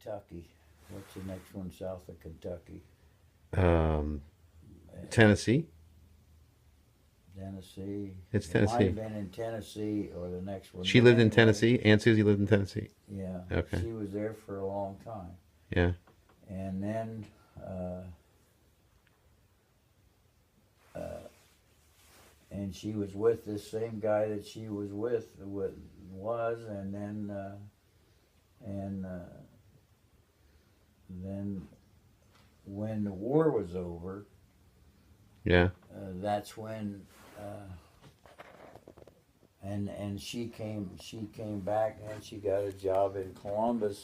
Kentucky. What's the next one south of Kentucky? Um, Uh, Tennessee. Tennessee. It's It might Tennessee. have been in Tennessee or the next one, She but lived in anyway, Tennessee. Aunt Susie lived in Tennessee. yeah, Okay. she was there for a long time, Yeah. and then. Uh, uh, and she was with this same guy that she was with was, and and then when the war was over, Yeah. that's when and she came back and she got a job in Columbus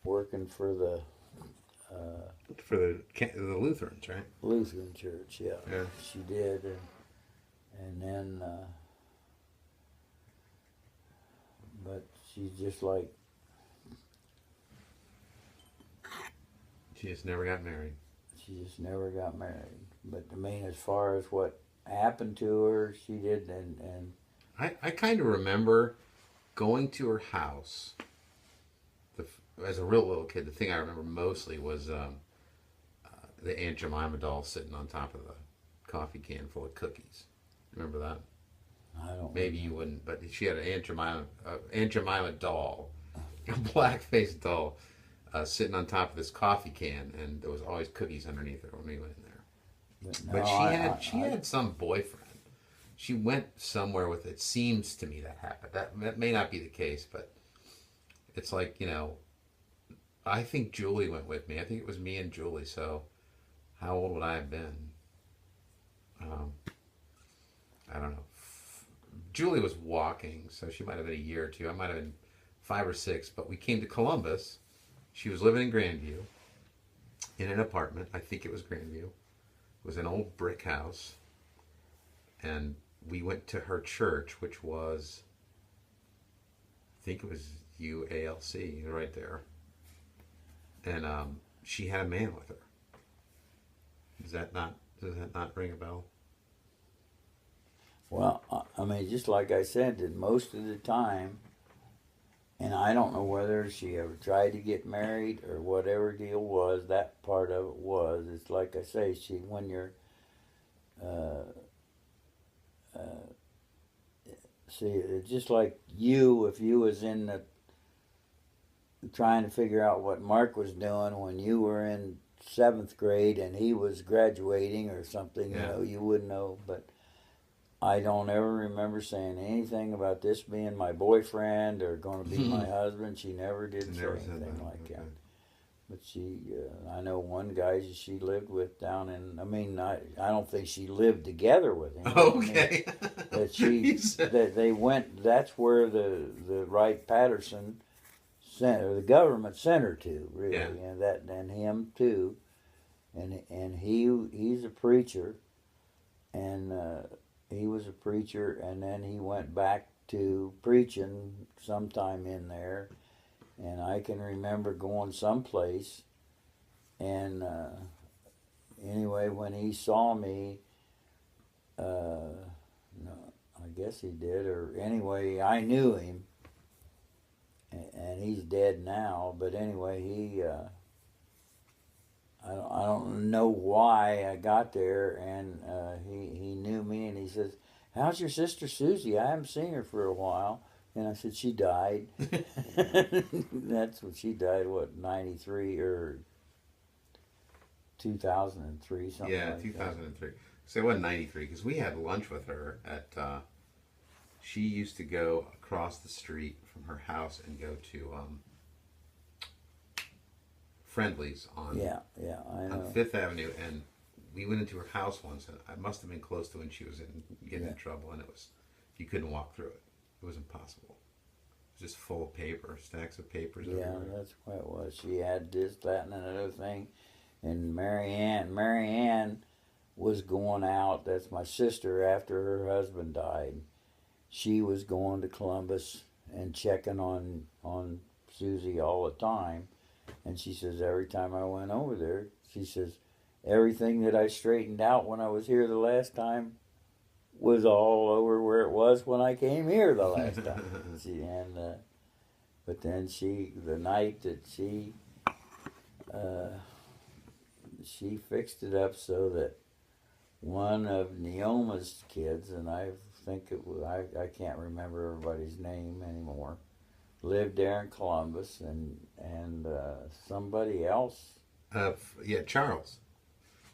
working for the For the Lutherans, right? Lutheran church. Yeah, Yeah. she did, and then but she's just like She just never got married. she just never got married. But I mean, as far as what happened to her, she did, and I kind of remember going to her house. As a real little kid, the thing I remember mostly was the Aunt Jemima doll sitting on top of the coffee can full of cookies. Remember that? I don't. Maybe you wouldn't, but she had an Aunt Jemima doll, a black faced doll, sitting on top of this coffee can, and there was always cookies underneath it when we went in there. But no, But she I had some boyfriend. She went somewhere with it. Seems to me that happened. That may not be the case, but it's like, I think Julie went with me. I think it was me and Julie. So how old would I have been? Um, I don't know. Julie was walking, so she might have been a year or two. I might have been 5 or 6. But we came to Columbus. She was living in Grandview in an apartment. I think it was Grandview. It was an old brick house. And we went to her church, which was, I think it was UALC right there. And she had a man with her. Does that not ring a bell? well, I mean, just like I said, that most of the time, and I don't know whether she ever tried to get married or whatever deal was. That part of it was. It's like I say, when you're uh, uh, see, it's just like you, if you was in the trying to figure out what Mark was doing when you were in seventh grade and he was graduating or something, Yeah. you wouldn't know. But I don't ever remember saying anything about this being my boyfriend or going to be my husband. She never did say Never said anything that. like that. Okay. But I know one guy she lived with down in. I mean, I don't think she lived together with him. Okay. That You said- that they went. That's where the Wright Patterson center, the government sent her to, really, Yeah. and him too, and he's a preacher, and he was a preacher, and then he went back to preaching sometime in there, and I can remember going someplace, and anyway, when he saw me, no, I guess he did, or anyway, I knew him, and he's dead now. But anyway, I don't know why I got there, and he knew me, and he says, "How's your sister Susie? I haven't seen her for a while." And I said, "She died." That's when she died. What, 93 or 2003, something Yeah, like that. 2003. So it wasn't 93 because we had lunch with her at. She used to go across the street from her house and go to Friendly's on I know. Fifth Avenue, and we went into her house once, and I must have been close to when she was getting in trouble, and it was you couldn't walk through it. It was impossible. It was just full of paper, stacks of papers Yeah, everywhere. that's what it was. She had this, that, and another thing. And Marianne was going out. That's my sister. After her husband died, she was going to Columbus and checking on Susie all the time. And she says every time I went over there, she says everything that I straightened out when I was here the last time was all over where it was when I came here the last time. But then the night that she she fixed it up so that one of Neoma's kids, and I think it was, I can't remember everybody's name anymore, lived there in Columbus, and somebody else, Yeah, Charles.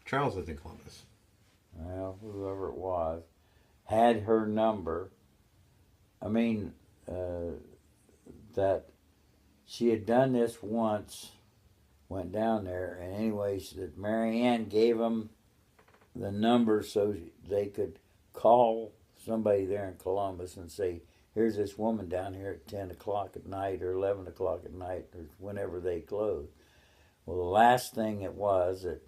Charles lived in Columbus. well, whoever it was, had her number. I mean, that she had done this once, went down there, and anyway, that Mary Ann gave them the number so they could call somebody there in Columbus and say, here's this woman down here at 10 o'clock at night or 11 o'clock at night or whenever they close. Well, the last thing it was that,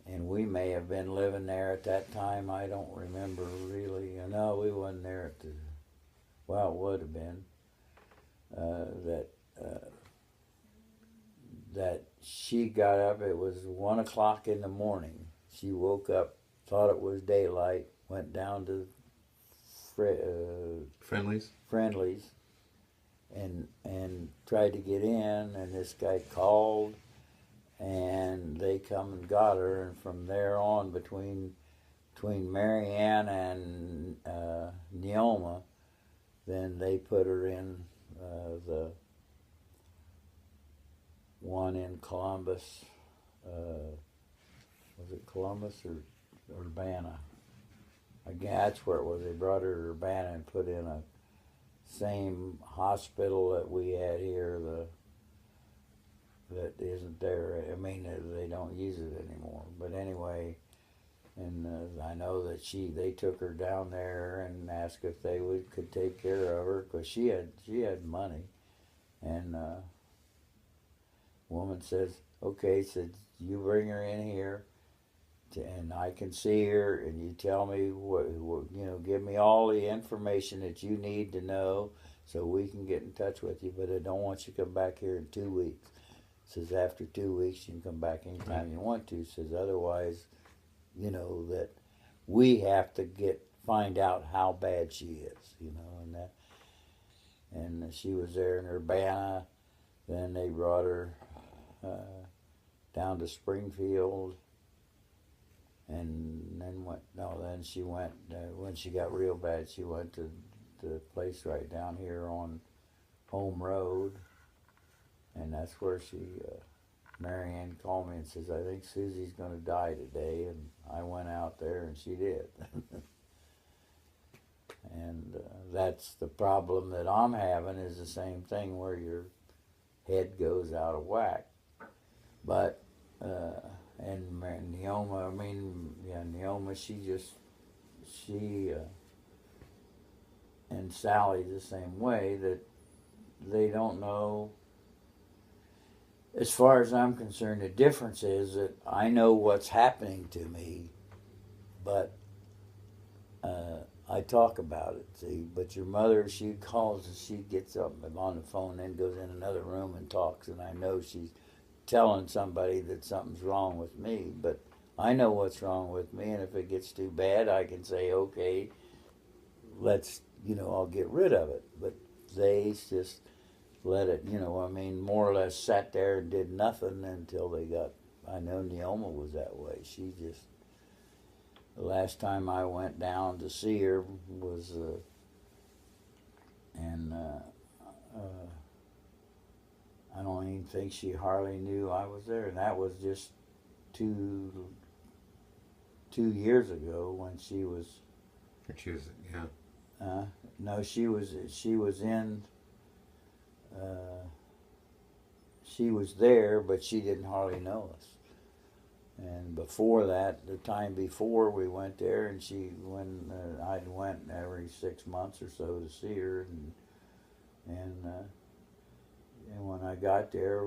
and we may have been living there at that time, I don't remember really. No, we wasn't there at the, well, it would have been, that she got up, it was 1 o'clock in the morning. She woke up, thought it was daylight, went down to Friendly's and tried to get in, and this guy called, and they come and got her, and from there on, between Mary Ann and Neoma, then they put her in the one in Columbus. Was it Columbus or Urbana? Again, that's where it was. They brought her to Urbana and put in a same hospital that we had here. That isn't there. I mean, they don't use it anymore. But anyway, and I know that they took her down there and asked if they could take care of her because she had money, and woman says, okay, said you bring her in here, and I can see her, and you tell me what give me all the information that you need to know so we can get in touch with you, but I don't want you to come back here in 2 weeks. Says after 2 weeks you can come back anytime you want to. Says otherwise, that we have to find out how bad she is, and she was there in Urbana. Then they brought her down to Springfield, and then she went, when she got real bad, she went to the place right down here on Home Road, and that's where Mary Ann called me and says, I think Susie's going to die today, and I went out there and she did. And that's the problem that I'm having, is the same thing where your head goes out of whack. But and Neoma, Neoma, she and Sally the same way, that they don't know. As far as I'm concerned, the difference is that I know what's happening to me, but I talk about it, see. But your mother, she calls and she gets up on the phone, then goes in another room and talks, and I know she's telling somebody that something's wrong with me, but I know what's wrong with me, and if it gets too bad, I can say, okay, let's, I'll get rid of it. But they just let it, more or less sat there and did nothing until they got, I know Neoma was that way. She just, the last time I went down to see her was, I don't even think she hardly knew I was there, and that was just two years ago when she was. She was, yeah. No, she was in. She was there, but she didn't hardly know us. And before that, the time before we went there, and I went every 6 months or so to see her, and when I got there,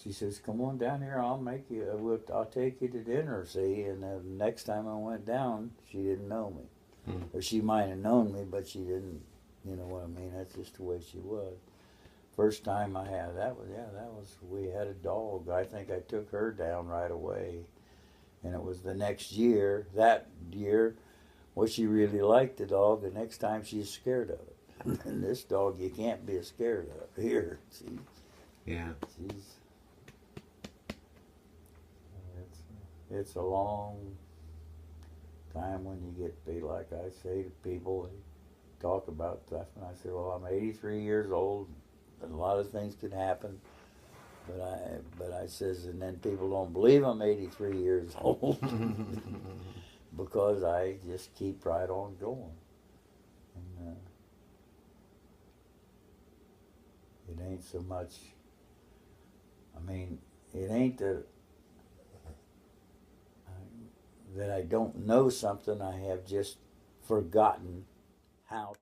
she says, "Come on down here. I'll take you to dinner." See, and the next time I went down, she didn't know me, or she might have known me, but she didn't. You know what I mean? That's just the way she was. First time I had we had a dog. I think I took her down right away, and it was the next year. That year, well, she really liked the dog. The next time, she's scared of it. And this dog, you can't be scared of here. See, Yeah. She's. It's a long time when you get to be like I say to people. They talk about stuff, and I say, "Well, I'm 83 years old, and a lot of things could happen." But I says, and then people don't believe I'm 83 years old because I just keep right on going. And it ain't so much. I mean, it ain't that I don't know something. I have just forgotten how